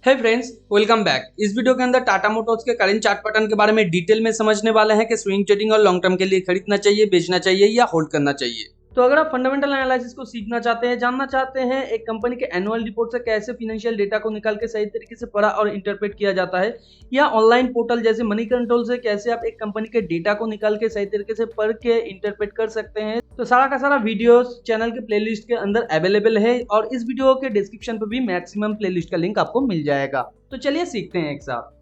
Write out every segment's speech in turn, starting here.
हे friends, welcome back. इस video के अंदर टाटा मोटर्स के करंट चार्ट पैटर्न के बारे में डिटेल में समझने वाले हैं कि स्विंग ट्रेडिंग और लॉन्ग टर्म के लिए खरीदना चाहिए, बेचना चाहिए या होल्ड करना चाहिए। तो अगर आप फंडामेंटल एनालिसिस को सीखना चाहते हैं, जानना चाहते हैं एक कंपनी के एनुअल रिपोर्ट से कैसे फाइनेंशियल डेटा को निकाल के सही तरीके से पढ़ा और इंटरप्रेट किया जाता है, या ऑनलाइन पोर्टल जैसे मनी कंट्रोल से कैसे आप एक कंपनी के डेटा को निकाल के सही तरीके से पढ़ के इंटरप्रेट कर सकते हैं, तो सारा का सारा वीडियोस चैनल के प्लेलिस्ट के अंदर अवेलेबल है और इस वीडियो के डिस्क्रिप्शन पर भी मैक्सिमम प्लेलिस्ट का लिंक आपको मिल जाएगा। तो चलिए सीखते हैं एक साथ।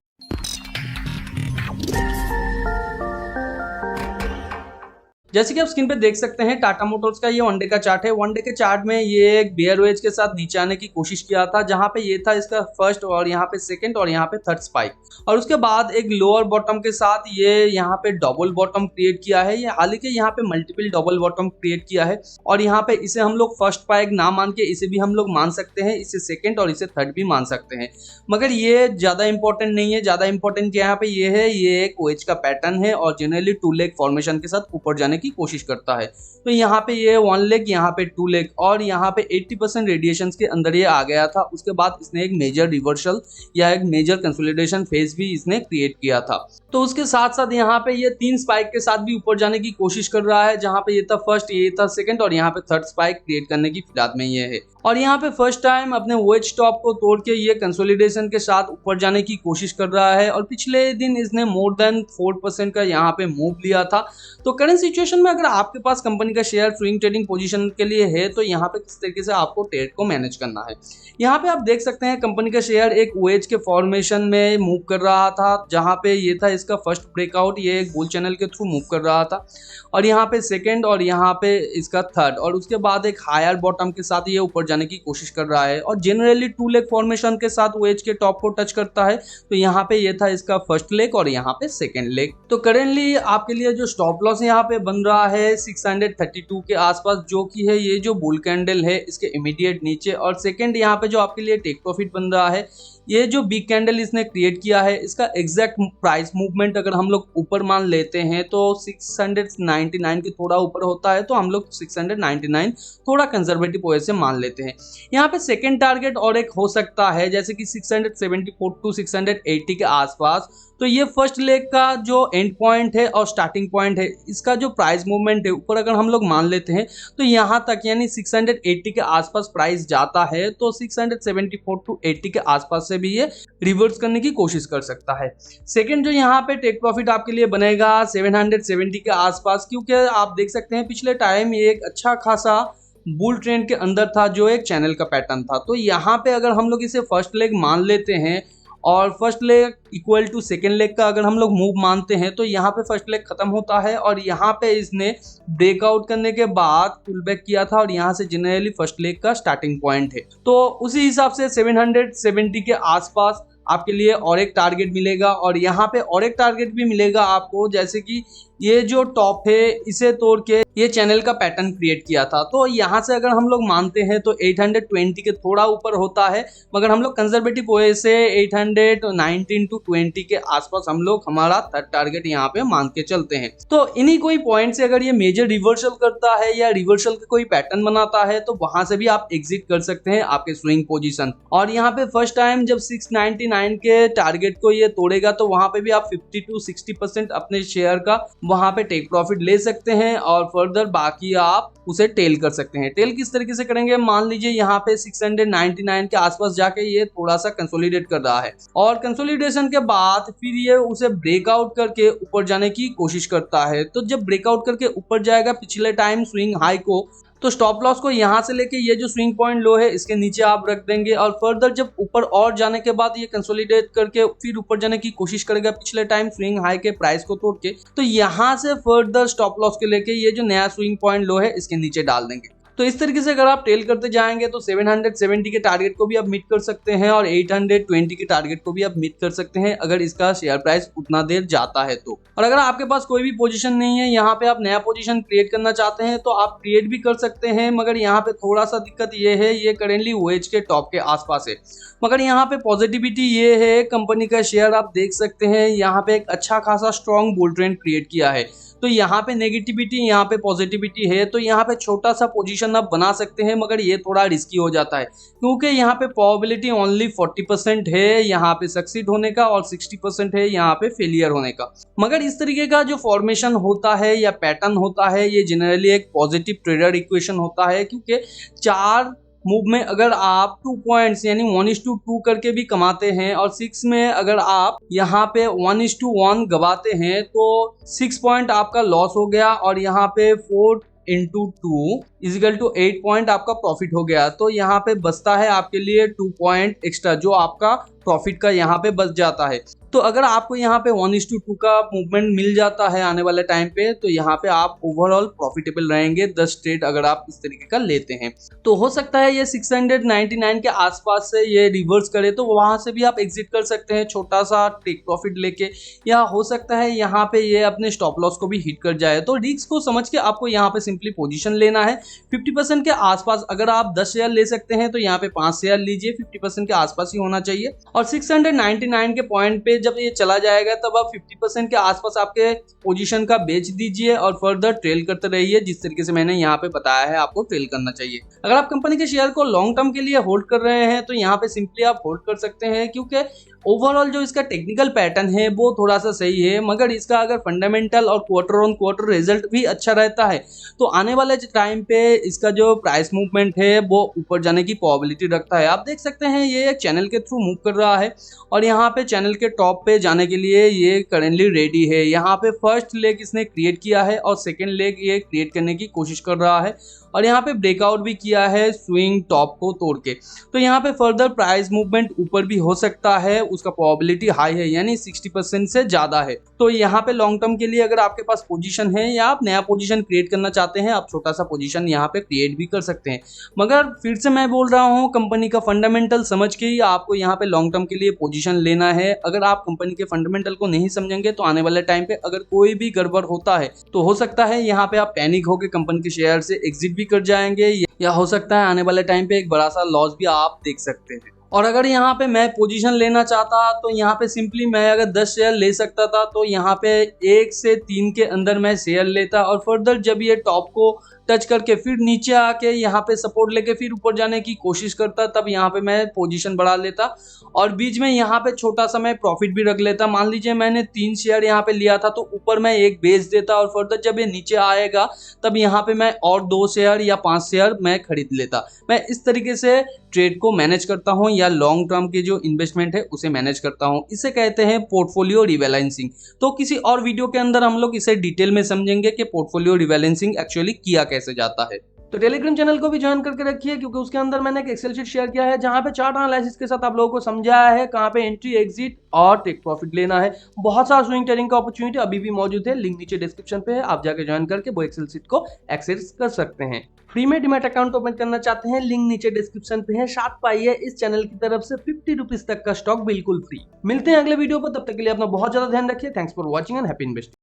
जैसे कि आप स्क्रीन पे देख सकते हैं, टाटा मोटर्स का ये वन डे का चार्ट है। वन डे के चार्ट में ये एक बेयर वेज के साथ नीचे आने की कोशिश किया था, जहां पे ये था इसका फर्स्ट और यहाँ पे सेकंड और यहाँ पे थर्ड स्पाइक, और उसके बाद एक लोअर बॉटम के साथ ये यहाँ पे डबल बॉटम क्रिएट किया है। ये हालांकि यहाँ पे मल्टीपल डबल बॉटम क्रिएट किया है और यहाँ पे इसे हम लोग फर्स्ट स्पाइक ना मान के इसे भी हम लोग मान सकते हैं, इसे सेकेंड और इसे थर्ड भी मान सकते हैं, मगर ये ज्यादा इंपॉर्टेंट नहीं है। ज्यादा इंपॉर्टेंट यहाँ पे ये है, ये एक वेज का पैटर्न है और जनरली टू लेग फॉर्मेशन के साथ ऊपर जाने की कोशिश करता है। तो यहाँ पे ये वन लेग, यहाँ पे टू लेग और यहाँ पे 80% रेडिएशन के अंदर ये आ गया था। उसके बाद इसने एक मेजर रिवर्सल या एक मेजर कंसोलिडेशन फेज भी इसने क्रिएट किया था। तो उसके साथ साथ यहाँ पे ये तीन स्पाइक के साथ भी ऊपर जाने की कोशिश कर रहा है, जहाँ पे ये था फर्स्ट, ये था सेकंड और यहाँ पे थर्ड स्पाइक क्रिएट करने की फिराद में ये है। और यहाँ पे फर्स्ट टाइम अपने वेज टॉप को तोड़ के ये कंसोलिडेशन के साथ ऊपर जाने की कोशिश कर रहा है और पिछले दिन इसने मोर देन 4% का यहाँ पे मूव लिया था। तो करंट सिचुएशन में अगर आपके पास कंपनी का शेयर स्विंग ट्रेडिंग पोजीशन के लिए है, तो यहाँ पे किस तरीके से आपको ट्रेड को मैनेज करना है। यहाँ पे आप देख सकते हैं कंपनी का शेयर एक वेज के फॉर्मेशन में मूव कर रहा था, जहाँ पे ये था इसका फर्स्ट ब्रेकआउट, ये एक बुल चैनल के थ्रू मूव कर रहा था और यहाँ पे सेकेंड और यहाँ पे इसका थर्ड, और उसके बाद एक हायर बॉटम के साथ ये ऊपर जाने की कोशिश कर रहा है और जनरली टू लेग फॉर्मेशन के साथ वेज के टॉप को टच करता है। तो यहाँ पे ये था इसका फर्स्ट लेग और यहाँ पे सेकेंड लेग। तो करेंटली आपके लिए जो स्टॉप लॉस यहाँ पे बन रहा है 632 के आसपास, जो कि है ये जो बुल कैंडल है इसके इमीडिएट नीचे, और सेकंड यहाँ पे जो आपके लिए टेक प्रॉफिट बन रहा है, ये जो बिग कैंडल इसने क्रिएट किया है, इसका एग्जैक्ट प्राइस मूवमेंट अगर हम लोग ऊपर मान लेते हैं तो 699 के थोड़ा ऊपर होता है, तो हम लोग 699 थोड़ा कंजर्वेटिव वे से मान लेते हैं। यहाँ पे सेकंड टारगेट और एक हो सकता है, जैसे कि 674 टू 680 के आसपास। तो ये फर्स्ट लेग का जो एंड पॉइंट है और स्टार्टिंग पॉइंट है, इसका जो प्राइस मूवमेंट है ऊपर अगर हम लोग मान लेते हैं तो यहाँ तक यानी 680 के आसपास प्राइस जाता है, तो 674 टू 80 के आसपास से भी ये रिवर्स करने की कोशिश कर सकता है। सेकंड जो यहाँ पे टेक प्रॉफिट आपके लिए बनेगा 770 के आसपास, क्योंकि आप देख सकते हैं पिछले टाइम ये एक अच्छा खासा बुल ट्रेंड के अंदर था जो एक चैनल का पैटर्न था। तो यहाँ पे अगर हम लोग इसे फर्स्ट लेग मान लेते हैं और first leg equal to second leg का अगर हम लोग मूव मानते हैं, तो यहाँ पे फर्स्ट लेग खत्म होता है और यहाँ पे इसने ब्रेकआउट करने के बाद पुल बैक किया था और यहाँ से जनरली फर्स्ट लेग का स्टार्टिंग पॉइंट है। तो उसी हिसाब से 770 के आसपास आपके लिए और एक टारगेट मिलेगा और यहाँ पे और एक टारगेट भी मिलेगा आपको, जैसे कि ये जो टॉप है इसे तोड़ के ये चैनल का पैटर्न क्रिएट किया था। तो यहाँ से अगर हम लोग मानते हैं तो 820 के थोड़ा ऊपर होता है, मगर हम लोग कंजर्वेटिव वे से 819 टू 20 के आसपास हम लोग हमारा थर्ड टारगेट यहाँ पे मान के चलते हैं। तो इन्हीं कोई पॉइंट से अगर ये मेजर रिवर्सल करता है या रिवर्सल का कोई पैटर्न बनाता है, तो वहां से भी आप एग्जिट कर सकते हैं आपके स्विंग पोजीशन। और यहाँ पे फर्स्ट टाइम जब 699 के टारगेट को ये तोड़ेगा, तो वहां पे भी आप 50 टू 60% अपने शेयर का वहां पे टेक प्रॉफिट ले सकते हैं और फर्दर बाकी आप उसे टेल कर सकते हैं। टेल किस तरीके से करेंगे, मान लीजिए यहाँ पे 699 के आसपास जाके ये थोड़ा सा कंसोलिडेट कर रहा है और कंसोलिडेशन के बाद फिर ये उसे ब्रेकआउट करके ऊपर जाने की कोशिश करता है। तो जब ब्रेकआउट करके ऊपर जाएगा पिछले टाइम स्विंग हाई को, तो स्टॉप लॉस को यहाँ से लेके ये जो स्विंग पॉइंट लो है इसके नीचे आप रख देंगे और फर्दर जब ऊपर और जाने के बाद ये कंसोलिडेट करके फिर ऊपर जाने की कोशिश करेगा पिछले टाइम स्विंग हाई के प्राइस को तोड़ के, तो यहाँ से फर्दर स्टॉप लॉस के लेके ये जो नया स्विंग पॉइंट लो है इसके नीचे डाल देंगे। तो इस तरीके से अगर आप टेल करते जाएंगे तो 770 के टारगेट को भी आप मीट कर सकते हैं और 820 के टारगेट को भी आप मीट कर सकते हैं अगर इसका शेयर प्राइस उतना देर जाता है तो। और अगर आपके पास कोई भी पोजीशन नहीं है, यहाँ पे आप नया पोजीशन क्रिएट करना चाहते हैं, तो आप क्रिएट भी कर सकते हैं, मगर यहाँ पे थोड़ा सा दिक्कत ये है, ये करेंटली वेज के टॉप के आसपास है। मगर यहाँ पे पॉजिटिविटी ये है, कंपनी का शेयर आप देख सकते हैं यहाँ पे एक अच्छा खासा स्ट्रॉन्ग बुल ट्रेंड क्रिएट किया है। तो यहाँ पे नेगेटिविटी, यहाँ पे पॉजिटिविटी है, तो यहाँ पे छोटा सा पोजीशन पोजीशन आप बना सकते हैं, मगर ये थोड़ा रिस्की हो जाता है क्योंकि यहाँ पे प्रोबेबिलिटी ओनली 40% है यहाँ पे सक्सीड होने का और 60% है यहाँ पे फेलियर होने का। मगर इस तरीके का जो फॉर्मेशन होता है या पैटर्न होता है ये जनरली एक पॉजिटिव ट्रेडर इक्वेशन होता है, क्योंकि 4 मूव में अगर आप 2 पॉइंट्स यानी 1:2 करके भी कमाते हैं और 6 में अगर आप यहाँ पे 1:1 गवाते हैं तो 6 पॉइंट आपका लॉस हो गया और यहाँ पे 4 into 2 इजिकल टू 8 पॉइंट आपका प्रॉफिट हो गया। तो यहाँ पे बचता है आपके लिए 2 पॉइंट एक्स्ट्रा जो आपका प्रॉफिट का यहाँ पे बच जाता है। तो अगर आपको यहाँ पे 1:2 का मूवमेंट मिल जाता है आने वाले टाइम पे तो यहाँ पे आप ओवरऑल प्रॉफिटेबल रहेंगे 10 ट्रेड अगर आप इस तरीके का लेते हैं। तो हो सकता है ये 699 के आसपास से ये रिवर्स करे तो वहां से भी आप एग्जिट कर सकते हैं छोटा सा टेक प्रॉफिट लेके, या हो सकता है यहाँ पे ये अपने स्टॉप लॉस को भी हिट कर जाए। तो रिस्क को समझ के आपको यहाँ पे सिंपली पोजीशन लेना है। 50% के आसपास अगर आप 10 शेयर ले सकते हैं तो यहाँ पे 5 शेयर लीजिए, 50% के आसपास ही होना चाहिए। और 699 के पॉइंट पे जब ये चला जाएगा तब आप 50% के आसपास आपके पोजीशन का बेच दीजिए और फर्दर ट्रेल करते रहिए, जिस तरीके से मैंने यहाँ पे बताया है आपको ट्रेल करना चाहिए। अगर आप कंपनी के शेयर को लॉन्ग टर्म के लिए होल्ड कर रहे हैं तो यहाँ पे सिंपली आप होल्ड कर सकते हैं, क्योंकि ओवरऑल जो इसका टेक्निकल पैटर्न है वो थोड़ा सा सही है, मगर इसका अगर फंडामेंटल और क्वार्टर ऑन क्वार्टर रिजल्ट भी अच्छा रहता है तो आने वाले टाइम पे इसका जो प्राइस मूवमेंट है वो ऊपर जाने की प्रोबेबिलिटी रखता है। आप देख सकते हैं ये एक चैनल के थ्रू मूव कर रहा है और यहाँ पे चैनल के टॉप पे जाने के लिए ये करेंटली रेडी है। यहाँ पे फर्स्ट लेग इसने क्रिएट किया है और सेकेंड लेग ये क्रिएट करने की कोशिश कर रहा है और यहाँ पे ब्रेकआउट भी किया है स्विंग टॉप को तोड़ के। तो यहाँ पे फर्दर प्राइस मूवमेंट ऊपर भी हो सकता है, उसका प्रोबेबिलिटी हाई है यानी 60% से ज्यादा है। तो यहाँ पे लॉन्ग टर्म के लिए अगर आपके पास पोजीशन है या आप नया पोजीशन क्रिएट करना चाहते हैं आप छोटा सा पोजीशन यहाँ पे क्रिएट भी कर सकते हैं। मगर फिर से मैं बोल रहा हूँ कंपनी का फंडामेंटल समझ के ही आपको यहाँ पे लॉन्ग टर्म के लिए पोजीशन लेना है। अगर आप कंपनी के फंडामेंटल को नहीं समझेंगे तो आने वाले टाइम पे अगर कोई भी गड़बड़ होता है तो हो सकता है यहाँ पे आप पैनिक होकर कंपनी के शेयर से एग्जिट भी कर जाएंगे, या हो सकता है आने वाले टाइम पे एक बड़ा सा लॉस भी आप देख सकते हैं। और अगर यहाँ पे मैं पोजीशन लेना चाहता तो यहाँ पे सिंपली मैं अगर 10 शेयर ले सकता था तो यहाँ पे 1 से 3 के अंदर मैं शेयर लेता और फर्दर जब ये टॉप को टच करके फिर नीचे आके यहाँ पे सपोर्ट लेके फिर ऊपर जाने की कोशिश करता, तब यहाँ पे मैं पोजीशन बढ़ा लेता और बीच में यहाँ पे छोटा सा मैं प्रॉफिट भी रख लेता। मान लीजिए मैंने 3 शेयर यहाँ पे लिया था तो ऊपर मैं 1 बेच देता और फर्दर जब ये नीचे आएगा तब यहाँ पे मैं और 2 शेयर या 5 शेयर मैं खरीद लेता। मैं इस तरीके से ट्रेड को मैनेज करता हूँ या लॉन्ग टर्म के जो इन्वेस्टमेंट है उसे मैनेज करता हूँ। इसे कहते हैं पोर्टफोलियो रिबैलेंसिंग। तो किसी और वीडियो के अंदर हम लोग इसे डिटेल में समझेंगे कि पोर्टफोलियो रिबैलेंसिंग एक्चुअली किया कैसे जाता है। तो टेलीग्राम चैनल को भी ज्वाइन करके रखिए, क्योंकि उसके अंदर मैंने एक एक्सेल शीट शेयर किया है जहां पे चार्ट एनालिसिस के साथ आप लोगों को समझाया है कहां पे एंट्री एग्जिट और टेक प्रॉफिट लेना है। बहुत सारा स्विंग ट्रेडिंग का अपॉर्चुनिटी अभी भी मौजूद है, लिंक नीचे डिस्क्रिप्शन पे है, आप जाके ज्वाइन करके वो एक्सेल शीट को एक्सेस कर सकते हैं। फ्री में डीमैट अकाउंट ओपन करना चाहते हैं, लिंक नीचे डिस्क्रिप्शन पे है, साथ पाइए इस चैनल की तरफ से 50 रुपीज तक का स्टॉक बिल्कुल फ्री। मिलते हैं अगले वीडियो पर, तब तक के लिए अपना बहुत ज्यादा ध्यान रखिए। Thanks for watching and happy investing.